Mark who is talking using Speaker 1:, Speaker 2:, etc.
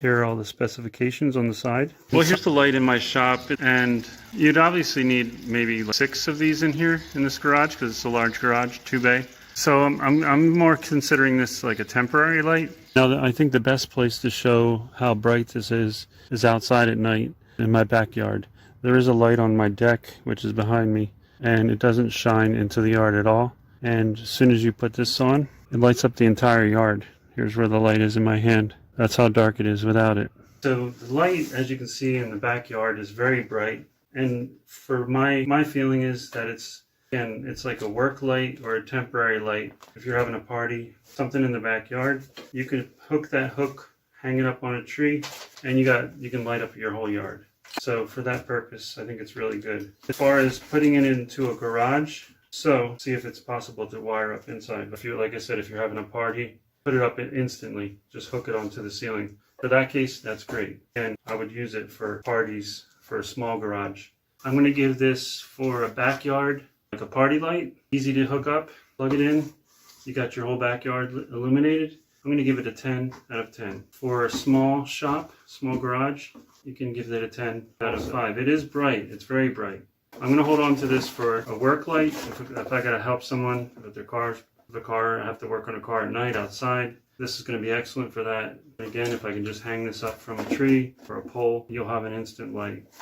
Speaker 1: Here are all the specifications on the side. Well, here's the light in my shop, and you'd obviously need maybe 6 of these in here in this garage because it's a large garage, 2-bay. So I'm more considering this like a temporary light. Now, I think the best place to show how bright this is outside at night in my backyard. There is a light on my deck, which is behind me, and it doesn't shine into the yard at all. And as soon as you put this on, it lights up the entire yard. Here's where the light is in my hand. That's how dark it is without it. So the light, as you can see in the backyard, is very bright. And for my feeling is that it's like a work light or a temporary light. If you're having a party, something in the backyard, you could hook that hook, hang it up on a tree, and you can light up your whole yard. So for that purpose, I think it's really good. As far as putting it into a garage, so see if it's possible to wire up inside. If you, like I said, if you're having a party, put it up instantly. Just hook it onto the ceiling. For that case, that's great. And I would use it for parties, for a small garage. I'm going to give this for a backyard, like a party light. Easy to hook up, plug it in. You got your whole backyard illuminated. I'm going to give it a 10 out of 10. For a small shop, small garage, you can give it a 10 out of 5. It is bright. It's very bright. I'm going to hold on to this for a work light. If I got to help someone with their car, I have to work on a car at night outside. This is going to be excellent for that. Again, if I can just hang this up from a tree or a pole, you'll have an instant light.